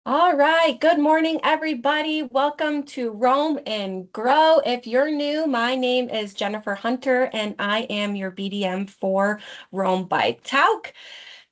All right, good morning, everybody. Welcome to Roam and Grow. If you're new, my name is Jennifer Hunter, and I am your BDM for Roam by Tauck.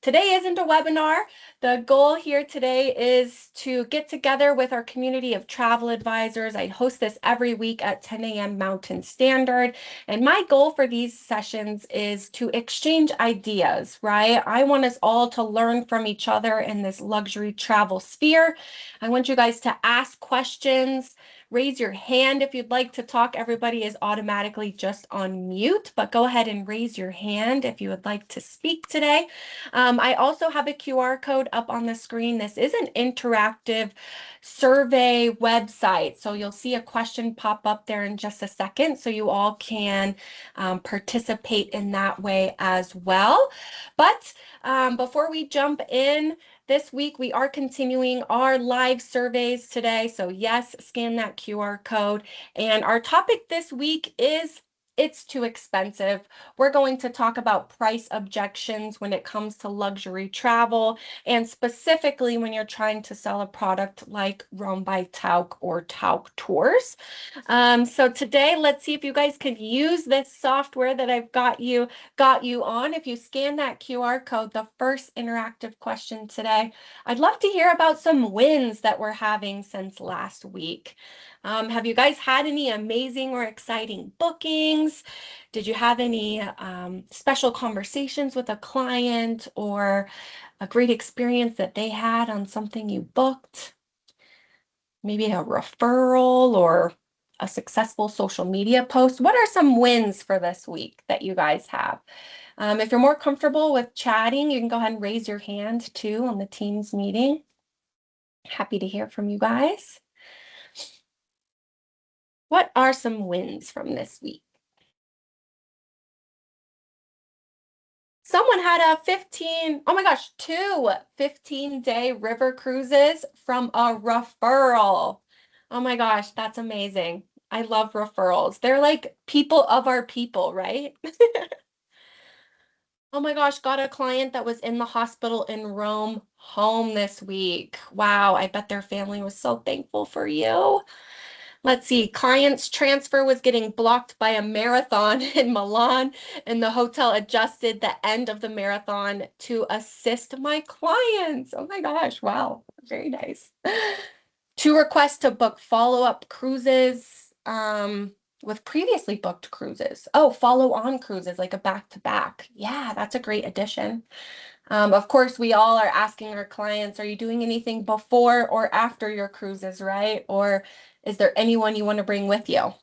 Today isn't a webinar. The goal here today is to get together with our community of travel advisors. I host this every week at 10 a.m. Mountain Standard. And my goal for these sessions is to exchange ideas, right? I want us all to learn from each other in this luxury travel sphere. I want you guys to ask questions. Raise your hand if you'd like to talk. Everybody is automatically just on mute, but go ahead and raise your hand if you would like to speak today. I also have a QR code up on the screen. This is an interactive survey website. So you'll see a question pop up there in just a second. So you all can participate in that way as well. But before we jump in, this week, we are continuing our live surveys today. So yes, scan that QR code. And our topic this week is it's too expensive. We're going to talk about price objections when it comes to luxury travel, and specifically when you're trying to sell a product like Roam by Tauck or Tauck Tours. So today, let's see if you guys can use this software that I've got you on. If you scan that QR code, the first interactive question today, I'd love to hear about some wins that we're having since last week. Have you guys had any amazing or exciting bookings? Did you have any special conversations with a client or a great experience that they had on something you booked? Maybe a referral or a successful social media post? What are some wins for this week that you guys have? If you're more comfortable with chatting, you can go ahead and raise your hand too on the Teams meeting. Happy to hear from you guys. What are some wins from this week? Someone had a 15, oh my gosh, two 15-day river cruises from a referral. Oh my gosh, that's amazing. I love referrals. They're like people of our people, right? Oh my gosh, got a client that was in the hospital in Rome home this week. Wow, I bet their family was so thankful for you. Let's see, client's transfer was getting blocked by a marathon in Milan, and the hotel adjusted the end of the marathon to assist my clients. Oh my gosh, wow, very nice. Two requests to book follow-up cruises with previously booked cruises. Oh, follow-on cruises, like a back-to-back. Yeah, that's a great addition. Of course, we all are asking our clients, are you doing anything before or after your cruises, right? Or is there anyone you want to bring with you?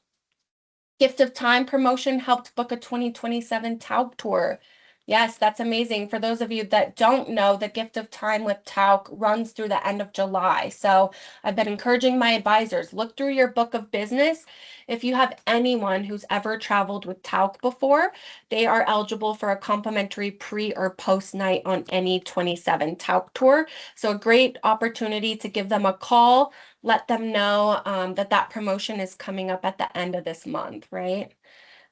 Gift of Time promotion helped book a 2027 Tauck tour. Yes, that's amazing. For those of you that don't know, the Gift of Time with Tauck runs through the end of July. So I've been encouraging my advisors, look through your book of business. If you have anyone who's ever traveled with Tauck before, they are eligible for a complimentary pre or post night on any 27 Tauck tour. So a great opportunity to give them a call, let them know that promotion is coming up at the end of this month, right?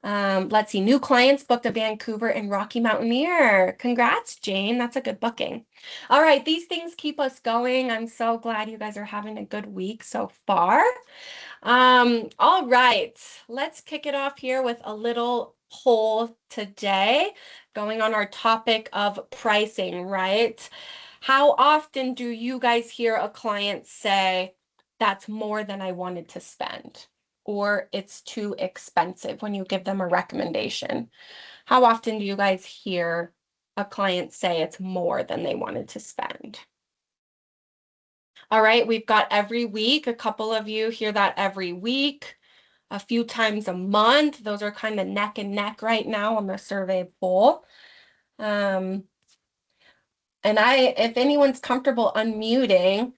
Let's see, new clients booked a Vancouver and Rocky Mountaineer. Congrats, Jane. That's a good booking. All right, these things keep us going. I'm so glad you guys are having a good week so far. All right, let's kick it off here with a little poll today, going on our topic of pricing, right? How often do you guys hear a client say, that's more than I wanted to spend, or it's too expensive when you give them a recommendation? How often do you guys hear a client say it's more than they wanted to spend? All right, we've got every week. A couple of you hear that every week, a few times a month. Those are kind of neck and neck right now on the survey poll. And if anyone's comfortable unmuting,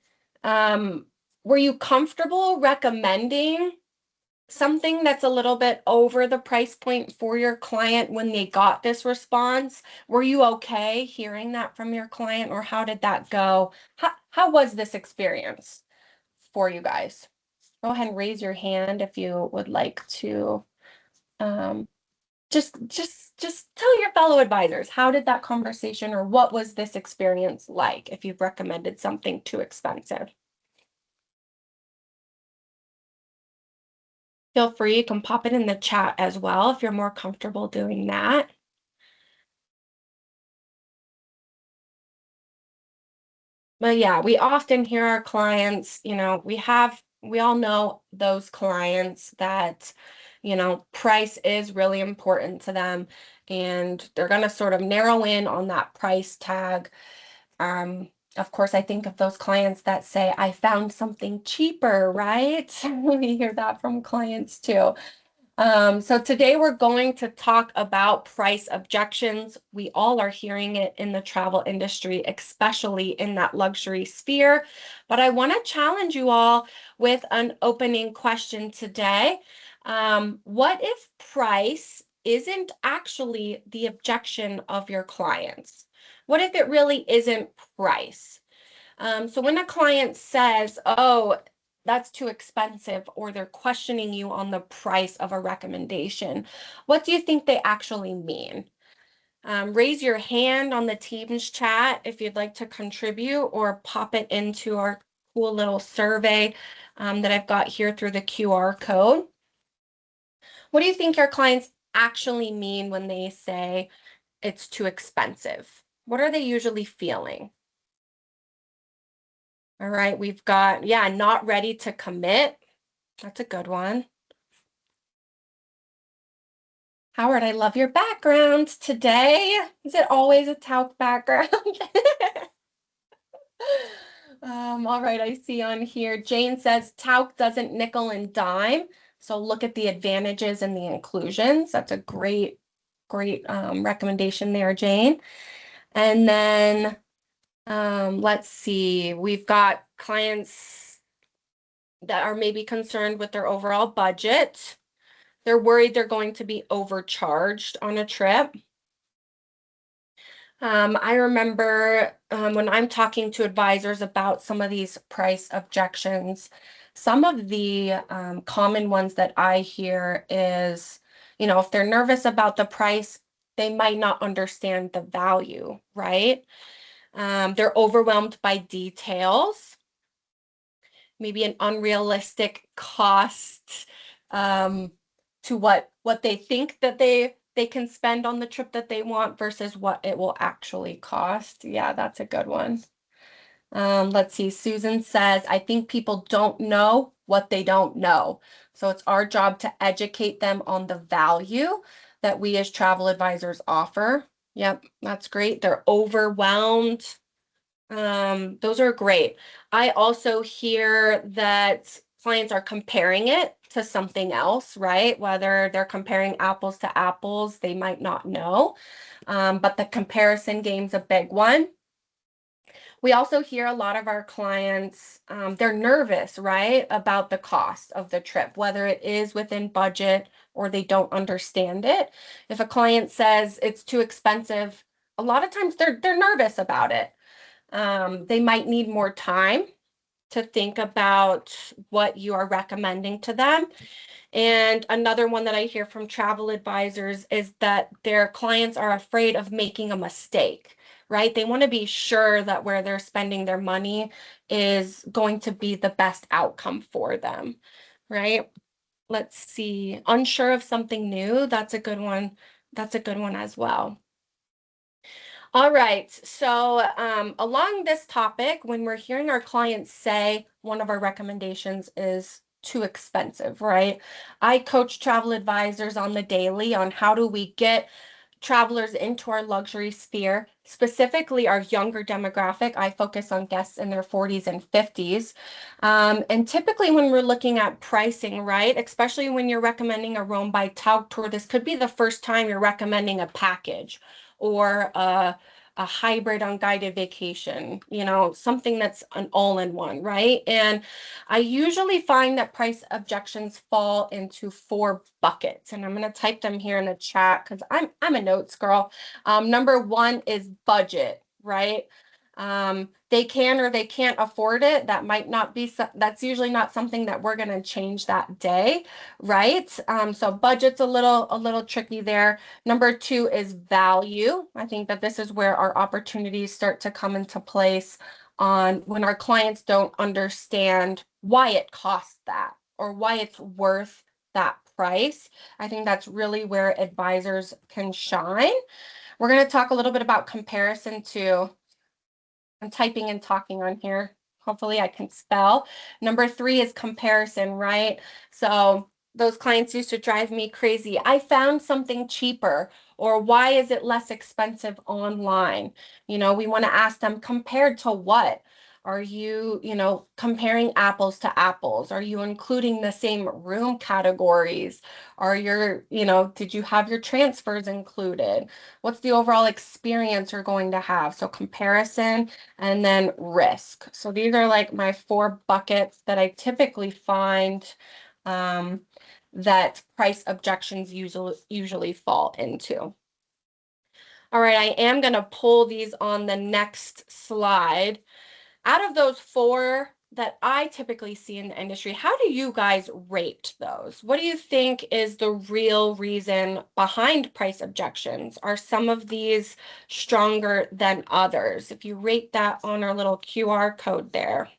were you comfortable recommending something that's a little bit over the price point for your client when they got this response? Were you okay hearing that from your client, or how did that go? How was this experience for you guys? Go ahead and raise your hand if you would like to um, just tell your fellow advisors, how did that conversation or what was this experience like if you've recommended something too expensive? Feel free, you can pop it in the chat as well if you're more comfortable doing that. But yeah, we often hear our clients, we all know those clients that, price is really important to them, and they're going to sort of narrow in on that price tag. Um, of course, I think of those clients that say, I found something cheaper, right? We hear that from clients too. So today we're going to talk about price objections. We all are hearing it in the travel industry, especially in that luxury sphere. But I want to challenge you all with an opening question today. What if price isn't actually the objection of your clients? What if it really isn't price? So when a client says, oh, that's too expensive, or they're questioning you on the price of a recommendation, what do you think they actually mean? Raise your hand on the Teams chat if you'd like to contribute, or pop it into our cool little survey that I've got here through the QR code. What do you think your clients actually mean when they say it's too expensive? What are they usually feeling? All right, we've got, yeah, not ready to commit. That's a good one. Howard, I love your background today. Is it always a Tauck background? All right, I see on here, Jane says Tauck doesn't nickel and dime. So look at the advantages and the inclusions. That's a great, great recommendation there, Jane. And then let's see, we've got clients that are maybe concerned with their overall budget. They're worried they're going to be overcharged on a trip. I remember when I'm talking to advisors about some of these price objections, some of the common ones that I hear is, if they're nervous about the price, they might not understand the value, right? They're overwhelmed by details, maybe an unrealistic cost to what they think that they can spend on the trip that they want versus what it will actually cost. Yeah, that's a good one. Let's see. Susan says, I think people don't know what they don't know. So it's our job to educate them on the value that we as travel advisors offer. Yep, that's great. They're overwhelmed. Those are great. I also hear that clients are comparing it to something else, right? Whether they're comparing apples to apples, they might not know. But the comparison game's a big one. We also hear a lot of our clients, they're nervous, right, about the cost of the trip, whether it is within budget or they don't understand it. If a client says it's too expensive, a lot of times they're nervous about it. They might need more time to think about what you are recommending to them. And another one that I hear from travel advisors is that their clients are afraid of making a mistake, right? They want to be sure that where they're spending their money is going to be the best outcome for them, right? Let's see. Unsure of something new. That's a good one. That's a good one as well. All right, so along this topic, when we're hearing our clients say one of our recommendations is too expensive, right? I coach travel advisors on the daily on how do we get travelers into our luxury sphere, specifically our younger demographic. I focus on guests in their 40s and 50s. And typically when we're looking at pricing, right, especially when you're recommending a Rome by Tauck tour, this could be the first time you're recommending a package or a hybrid unguided vacation, something that's an all-in-one, right? And I usually find that price objections fall into 4 buckets, and I'm going to type them here in the chat because I'm a notes girl. Number 1 is budget, right? They can or they can't afford it. That might not be, that's usually not something that we're going to change that day, right? So budget's a little tricky there. Number 2 is value. I think that this is where our opportunities start to come into place on when our clients don't understand why it costs that or why it's worth that price. I think that's really where advisors can shine. We're going to talk a little bit about comparison too. I'm typing and talking on here. Hopefully I can spell. Number 3 is comparison, right? So those clients used to drive me crazy. I found something cheaper, or why is it less expensive online? We want to ask them, compared to what? Are you, comparing apples to apples? Are you including the same room categories? Did you have your transfers included? What's the overall experience you're going to have? So comparison and then risk. So these are like my 4 buckets that I typically find that price objections usually fall into. All right, I am going to pull these on the next slide. Out of those 4 that I typically see in the industry, how do you guys rate those? What do you think is the real reason behind price objections? Are some of these stronger than others? If you rate that on our little QR code there.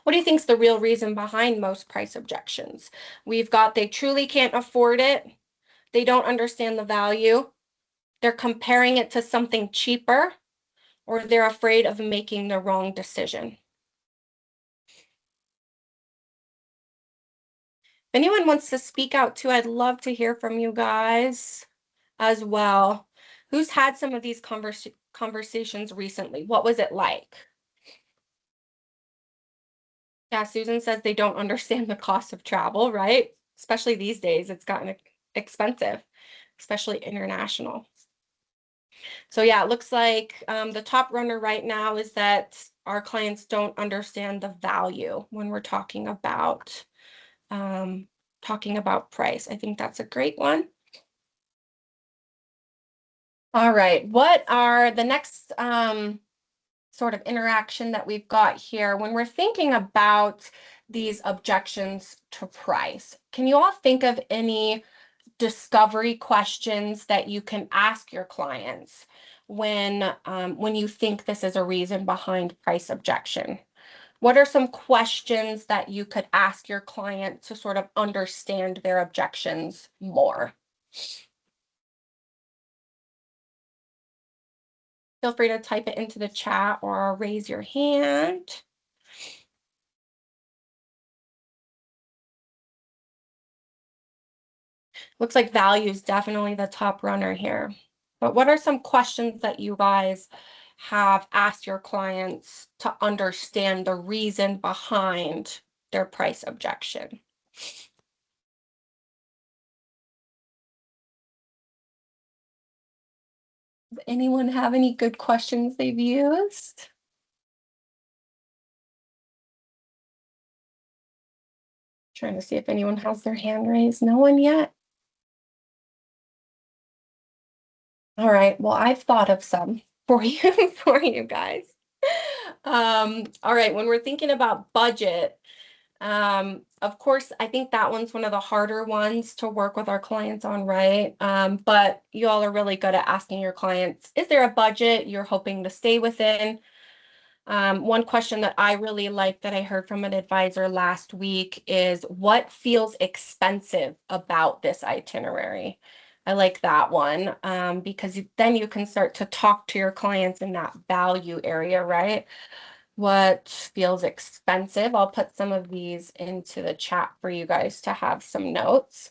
What do you think is the real reason behind most price objections? We've got they truly can't afford it. They don't understand the value. They're comparing it to something cheaper, or they're afraid of making the wrong decision. If anyone wants to speak out too, I'd love to hear from you guys as well. Who's had some of these conversations recently? What was it like? Yeah, Susan says they don't understand the cost of travel, right? Especially these days, it's gotten expensive, especially international. So yeah, it looks like the top runner right now is that our clients don't understand the value when we're talking about price. I think that's a great one. All right, what are the next sort of interaction that we've got here when we're thinking about these objections to price? Can you all think of any discovery questions that you can ask your clients when you think this is a reason behind price objection? What are some questions that you could ask your client to sort of understand their objections more? Feel free to type it into the chat or raise your hand. Looks like value is definitely the top runner here. But what are some questions that you guys have asked your clients to understand the reason behind their price objection? Does anyone have any good questions they've used? Trying to see if anyone has their hand raised. No one yet? All right, well, I've thought of some for you for you guys. All right, when we're thinking about budget, of course, I think that one's one of the harder ones to work with our clients on, right? But you all are really good at asking your clients, is there a budget you're hoping to stay within? One question that I really like that I heard from an advisor last week is, what feels expensive about this itinerary? I like that one because then you can start to talk to your clients in that value area, right? What feels expensive? I'll put some of these into the chat for you guys to have some notes.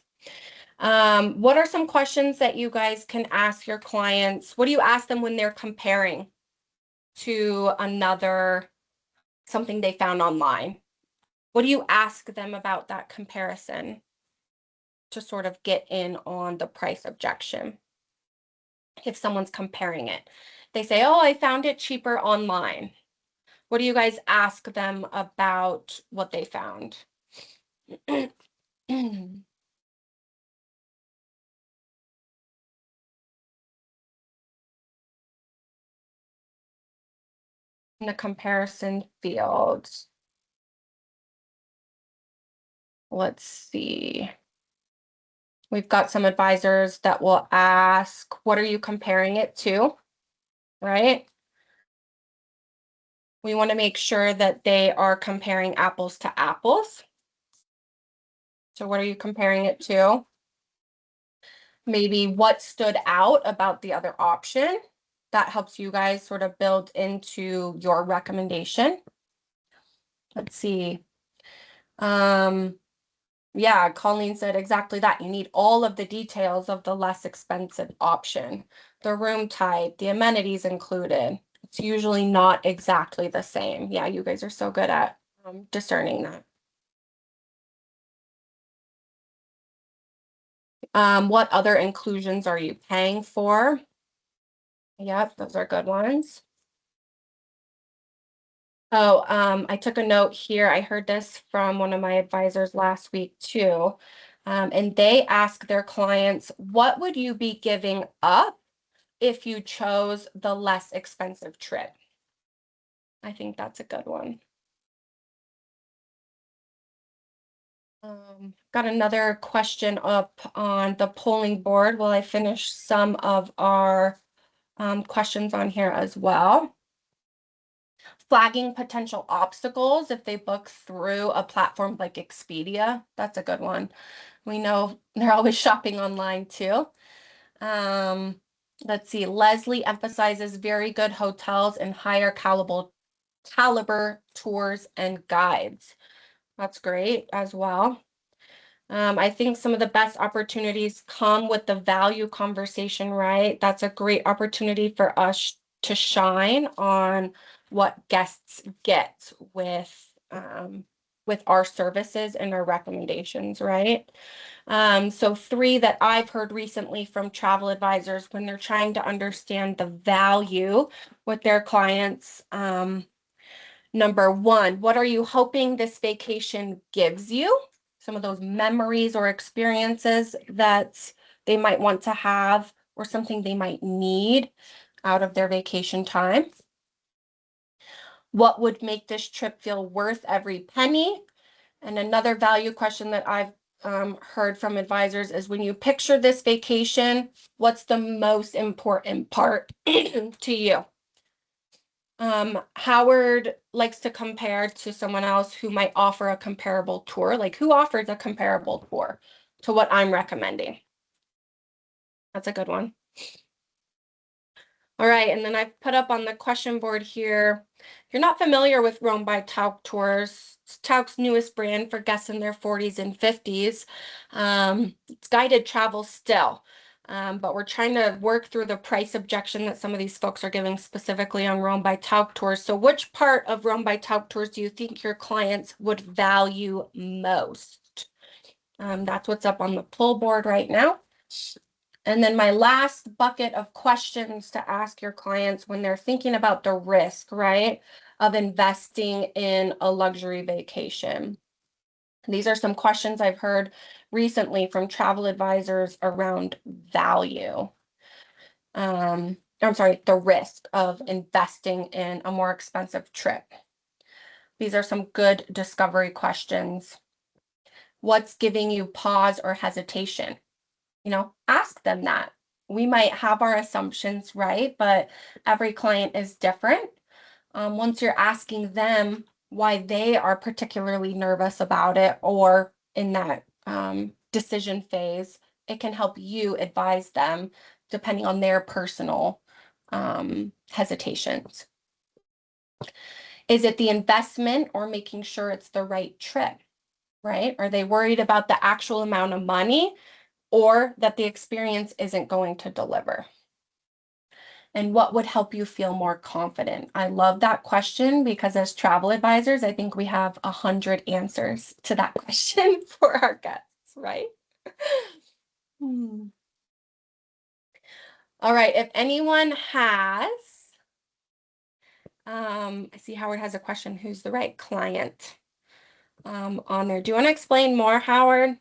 What are some questions that you guys can ask your clients? What do you ask them when they're comparing to something they found online? What do you ask them about that comparison to sort of get in on the price objection? If someone's comparing it, they say, oh, I found it cheaper online. What do you guys ask them about what they found? In the comparison field. Let's see. We've got some advisors that will ask, what are you comparing it to? Right? We want to make sure that they are comparing apples to apples. So what are you comparing it to? Maybe what stood out about the other option. That helps you guys sort of build into your recommendation. Let's see. Yeah, Colleen said exactly that. You need all of the details of the less expensive option, the room type, the amenities included. It's usually not exactly the same. Yeah, you guys are so good at discerning that. What other inclusions are you paying for? Yep, those are good ones. Oh, I took a note here. I heard this from one of my advisors last week too. And they ask their clients, what would you be giving up if you chose the less expensive trip? I think that's a good one. Got another question up on the polling board. Will I finish some of our questions on here as well? Flagging potential obstacles if they book through a platform like Expedia. That's a good one. We know they're always shopping online too. Um, let's see. Leslie emphasizes very good hotels and higher caliber tours and guides. That's great as well. I think some of the best opportunities come with the value conversation, right? That's a great opportunity for us to shine on what guests get with our services and our recommendations, right? So 3 that I've heard recently from travel advisors when they're trying to understand the value with their clients. Number 1, what are you hoping this vacation gives you? Some of those memories or experiences that they might want to have or something they might need out of their vacation time. What would make this trip feel worth every penny? And another value question that I've heard from advisors is when you picture this vacation, what's the most important part to you? Howard likes to compare to someone else who might offer a comparable tour. Like, who offers a comparable tour to what I'm recommending? That's a good one. All right, and then I've put up on the question board here, if you're not familiar with Rome by Tauck Tours, it's Tauck's newest brand for guests in their 40s and 50s. It's guided travel still, but we're trying to work through the price objection that some of these folks are giving specifically on Rome by Tauck Tours. So which part of Rome by Tauck Tours do you think your clients would value most? That's what's up on the pull board right now. And then my last bucket of questions to ask your clients when they're thinking about the risk, right, of investing in a luxury vacation. These are some questions I've heard recently from travel advisors around value. I'm sorry, the risk of investing in a more expensive trip. These are some good discovery questions. What's giving you pause or hesitation? Ask them that. We might have our assumptions, right? But every client is different. Once you're asking them why they are particularly nervous about it or in that decision phase, it can help you advise them depending on their personal hesitations. Is it the investment or making sure it's the right trip, right? Are they worried about the actual amount of money or that the experience isn't going to deliver? And what would help you feel more confident? I love that question because as travel advisors, I think we have 100 answers to that question for our guests, right? All right, if anyone has, I see Howard has a question, who's the right client on there? Do you want to explain more, Howard?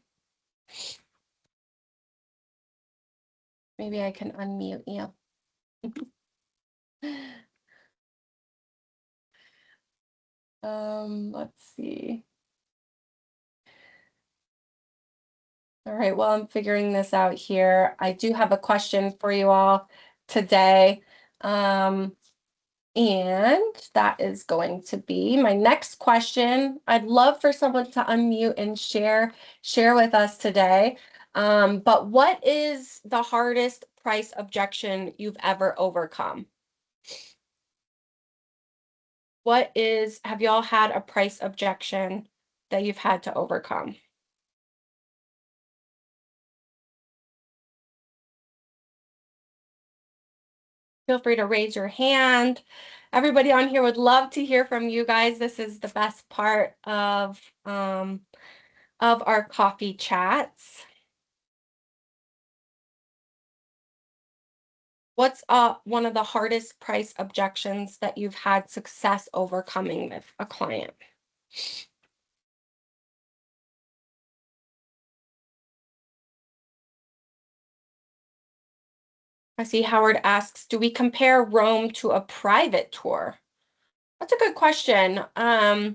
Maybe I can unmute you. Let's see. All right, well, I'm figuring this out here. I do have a question for you all today. And that is going to be my next question. I'd love for someone to unmute and share with us today. But what is the hardest price objection you've ever overcome? Have y'all had a price objection that you've had to overcome? Feel free to raise your hand. Everybody on here would love to hear from you guys. This is the best part of our coffee chats. What's one of the hardest price objections that you've had success overcoming with a client? I see Howard asks, do we compare Rome to a private tour? That's a good question. I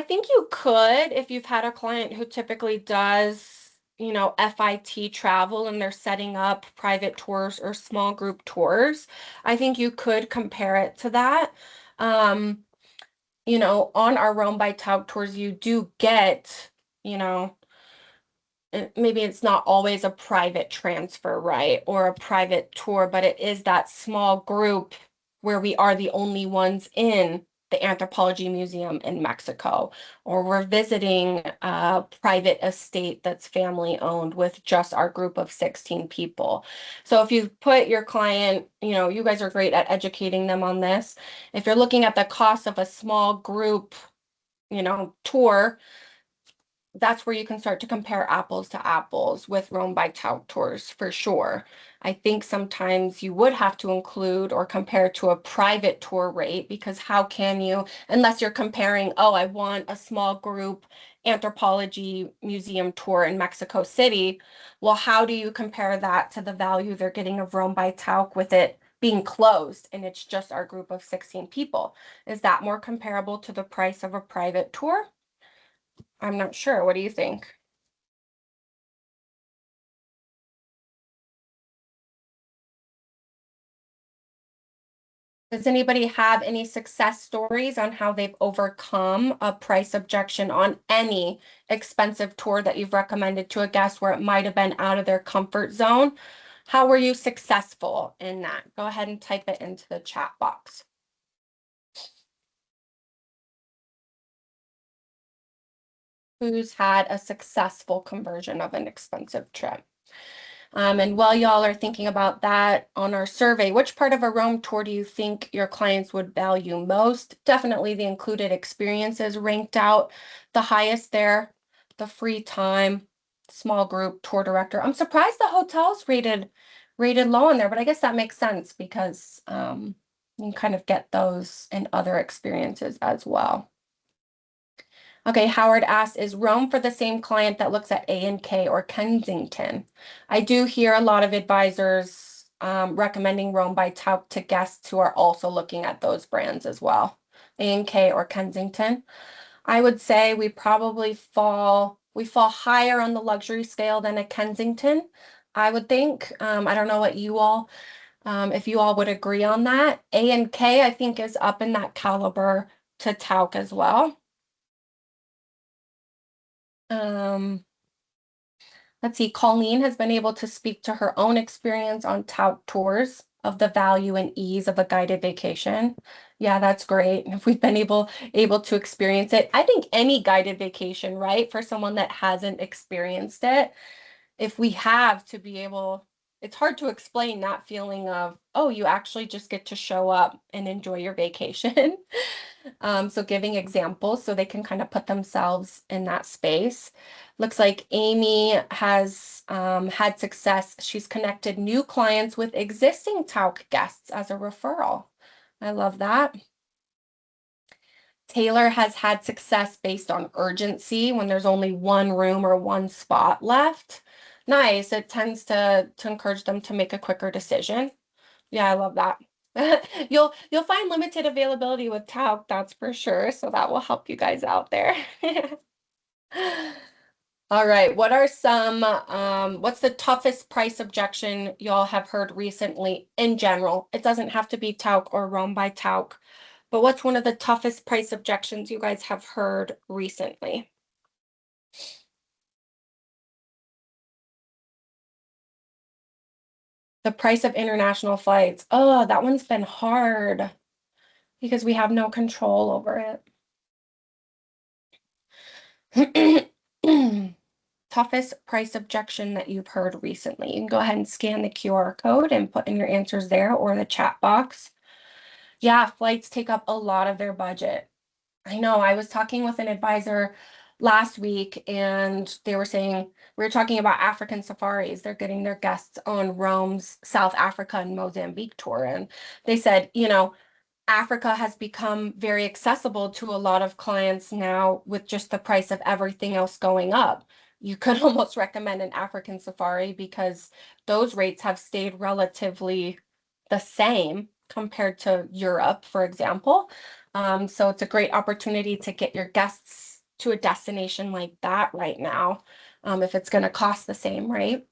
think you could if you've had a client who typically does, FIT travel and they're setting up private tours or small group tours. I think you could compare it to that. On our Rome by Tauck tours, you do get, you know, maybe it's not always a private transfer, right? Or a private tour, but it is that small group where we are the only ones in the Anthropology Museum in Mexico, or we're visiting a private estate that's family owned with just our group of 16 people. So if you put your client, you guys are great at educating them on this. If you're looking at the cost of a small group, tour, that's where you can start to compare apples to apples with Rome by Tout tours for sure. I think sometimes you would have to include or compare to a private tour rate, because how can you, unless you're comparing, oh, I want a small group anthropology museum tour in Mexico City. Well, how do you compare that to the value they're getting of Rome by Tout with it being closed and it's just our group of 16 people? Is that more comparable to the price of a private tour? I'm not sure. What do you think? Does anybody have any success stories on how they've overcome a price objection on any expensive tour that you've recommended to a guest where it might have been out of their comfort zone? How were you successful in that? Go ahead and type it into the chat box. Who's had a successful conversion of an expensive trip? And while y'all are thinking about that on our survey, which part of a Rome tour do you think your clients would value most? Definitely the included experiences ranked out the highest there. The free time, small group tour director. I'm surprised the hotels rated low on there, but I guess that makes sense because you can kind of get those in other experiences as well. Okay, Howard asked, is Rome for the same client that looks at A&K or Kensington? I do hear a lot of advisors recommending Rome by Tauck to guests who are also looking at those brands as well, A&K or Kensington. I would say we fall higher on the luxury scale than a Kensington, I would think. I don't know what if you all would agree on that. A&K, I think, is up in that caliber to Tauck as well. Um, let's see, Colleen has been able to speak to her own experience on tout tours of the value and ease of a guided vacation. Yeah, that's great. If we've been able to experience it, I think any guided vacation, right, for someone that hasn't experienced it, if we have to be able, it's hard to explain that feeling of, oh, you actually just get to show up and enjoy your vacation. So giving examples so they can kind of put themselves in that space. Looks like Amy has had success. She's connected new clients with existing Tauck guests as a referral. I love that. Taylor has had success based on urgency when there's only one room or one spot left. Nice. It tends to encourage them to make a quicker decision. Yeah, I love that. You'll find limited availability with Tauck, that's for sure. So that will help you guys out there. All right. What are some, what's the toughest price objection y'all have heard recently in general? It doesn't have to be Tauck or Rome by Tauck, but what's one of the toughest price objections you guys have heard recently? The price of international flights. Oh, that one's been hard because we have no control over it. Toughest price objection that you've heard recently. You can go ahead and scan the QR code and put in your answers there or the chat box. Yeah, flights take up a lot of their budget. I know. I was talking with an advisor last week and they were saying we were talking about African safaris. They're getting their guests on Rome's South Africa and Mozambique tour. And they said, Africa has become very accessible to a lot of clients now with just the price of everything else going up. You could almost recommend an African safari because those rates have stayed relatively the same compared to Europe, for example. So it's a great opportunity to get your guests to a destination like that right now, if it's going to cost the same, right?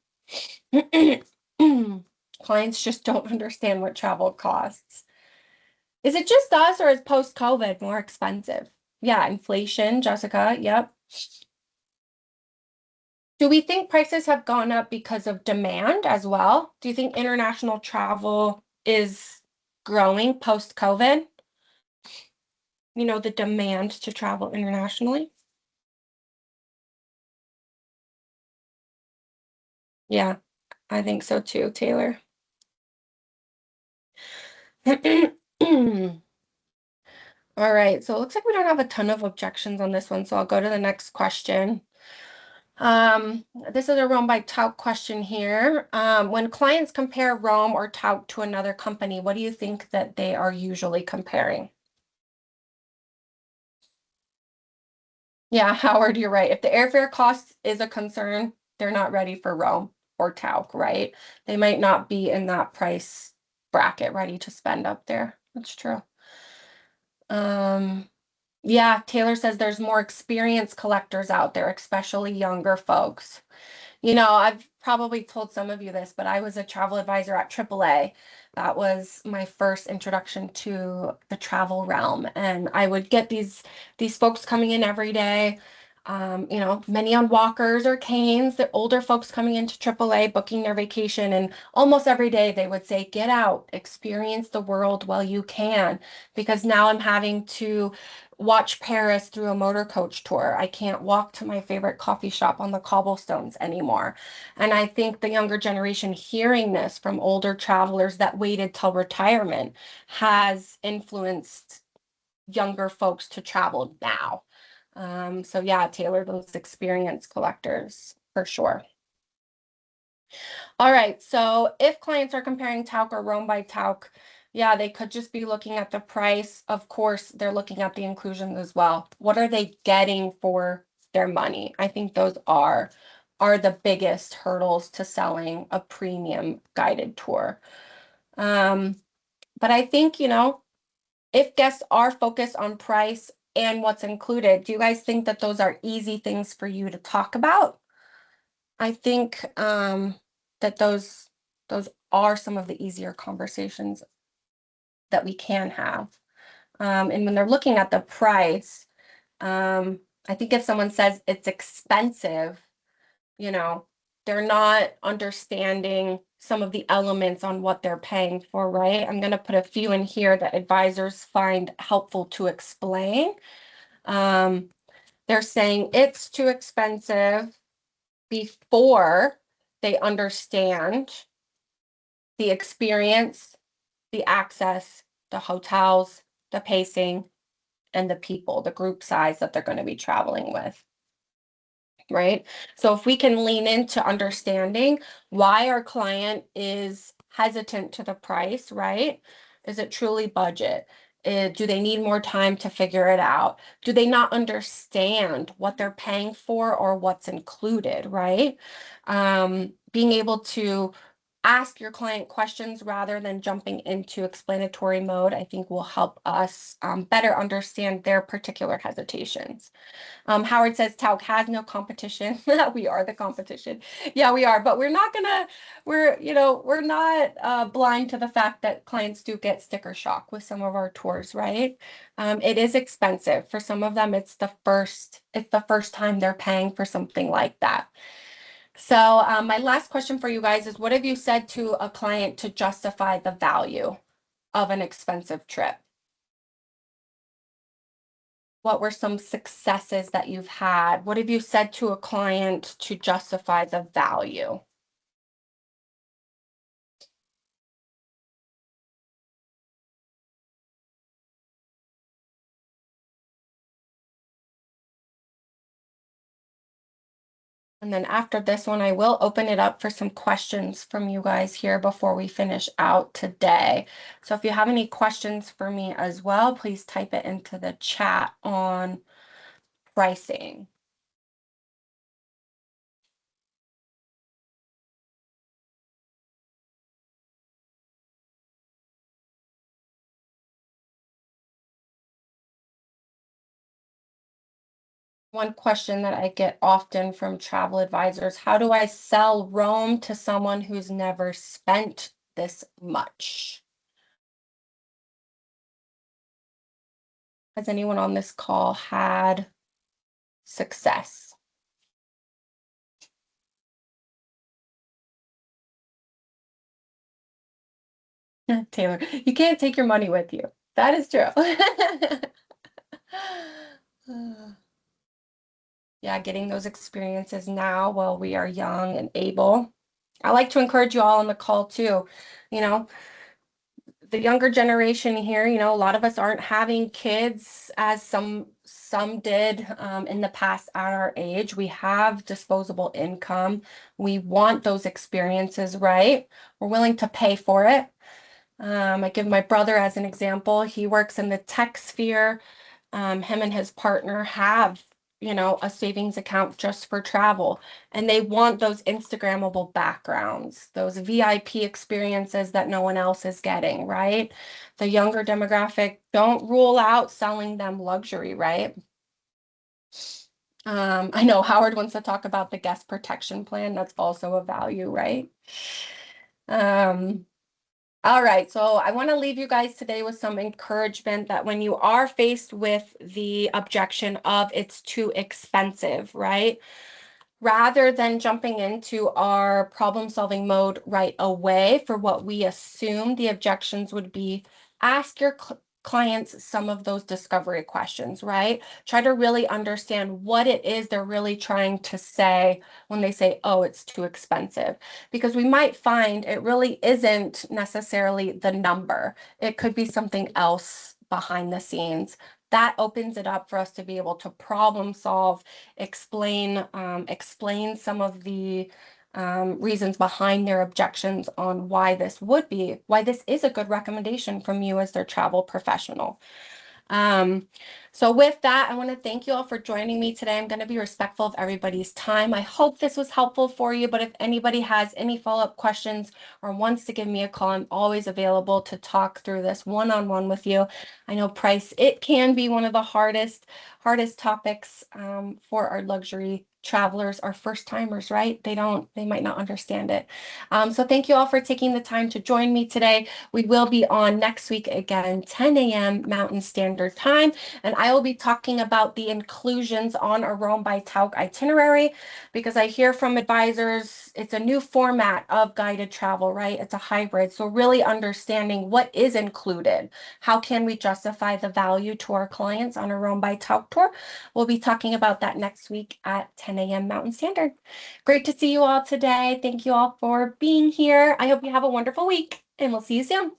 Clients just don't understand what travel costs. Is it just us or is post-COVID more expensive? Yeah, inflation, Jessica. Yep. Do we think prices have gone up because of demand as well? Do you think international travel is growing post-COVID? The demand to travel internationally? Yeah, I think so too, Taylor. All right, so it looks like we don't have a ton of objections on this one, so I'll go to the next question. This is a Rome by Tauck question here. When clients compare Rome or Tauck to another company, what do you think that they are usually comparing? Yeah, Howard, you're right. If the airfare cost is a concern, they're not ready for Rome or Tauck, right? They might not be in that price bracket ready to spend up there. That's true. Yeah, Taylor says there's more experienced collectors out there, especially younger folks. I've probably told some of you this, but I was a travel advisor at AAA. That was my first introduction to the travel realm. And I would get these folks coming in every day, many on walkers or canes, the older folks coming into AAA, booking their vacation. And almost every day they would say, get out, experience the world while you can, because now I'm having to watch Paris through a motor coach tour. I can't walk to my favorite coffee shop on the cobblestones anymore. And I think the younger generation hearing this from older travelers that waited till retirement has influenced younger folks to travel now. So yeah, Taylor, those experience collectors for sure. All right, so if clients are comparing Tauck or Rome by Tauck, yeah, they could just be looking at the price. Of course, they're looking at the inclusions as well. What are they getting for their money? I think those are the biggest hurdles to selling a premium guided tour. But I think, if guests are focused on price and what's included, do you guys think that those are easy things for you to talk about? I think that those are some of the easier conversations that we can have. And when they're looking at the price, I think if someone says it's expensive, you know, they're not understanding some of the elements on what they're paying for, right? I'm going to put a few in here that advisors find helpful to explain. They're saying it's too expensive before they understand the experience, the access, the hotels, the pacing, and the people, the group size that they're going to be traveling with. Right? So if we can lean into understanding why our client is hesitant to the price, right? Is it truly budget? Do they need more time to figure it out? Do they not understand what they're paying for or what's included, right? Being able to ask your client questions rather than jumping into explanatory mode, I think will help us better understand their particular hesitations. Howard says Tauck has no competition. We are the competition. Yeah, we are, but we're not blind to the fact that clients do get sticker shock with some of our tours, right? It is expensive. For some of them, it's the first time they're paying for something like that. So my last question for you guys is, what have you said to a client to justify the value of an expensive trip? What were some successes that you've had? What have you said to a client to justify the value? And then after this one, I will open it up for some questions from you guys here before we finish out today. So if you have any questions for me as well, please type it into the chat on pricing. One question that I get often from travel advisors, how do I sell Rome to someone who's never spent this much? Has anyone on this call had success? Taylor, you can't take your money with you. That is true. Yeah, getting those experiences now while we are young and able. I like to encourage you all on the call too. You know, the younger generation here, a lot of us aren't having kids as some did in the past at our age. We have disposable income. We want those experiences, right? We're willing to pay for it. I give my brother as an example. He works in the tech sphere. Him and his partner have, a savings account just for travel, and they want those Instagrammable backgrounds, those VIP experiences that no one else is getting, right? The younger demographic, don't rule out selling them luxury, right? I know Howard wants to talk about the guest protection plan. That's also a value, right? Um, All right, so I want to leave you guys today with some encouragement that when you are faced with the objection of it's too expensive, right? Rather than jumping into our problem-solving mode right away for what we assume the objections would be, ask your clients some of those discovery questions, right? Try to really understand what it is they're really trying to say when they say, oh, it's too expensive. Because we might find it really isn't necessarily the number. It could be something else behind the scenes. That opens it up for us to be able to problem solve, explain some of the reasons behind their objections on why this is a good recommendation from you as their travel professional. So with that, I want to thank you all for joining me today. I'm going to be respectful of everybody's time. I hope this was helpful for you, but if anybody has any follow-up questions or wants to give me a call, I'm always available to talk through this one-on-one with you. I know price, it can be one of the hardest topics for our luxury travelers, our first timers, right? They might not understand it. So thank you all for taking the time to join me today. We will be on next week again, 10 a.m. Mountain Standard Time, and I will be talking about the inclusions on a Rome by Tauck itinerary, because I hear from advisors, it's a new format of guided travel, right? It's a hybrid. So really understanding what is included. How can we justify the value to our clients on a Rome by Tauck tour? We'll be talking about that next week at 10 a.m. Mountain Standard. Great to see you all today. Thank you all for being here. I hope you have a wonderful week, and we'll see you soon.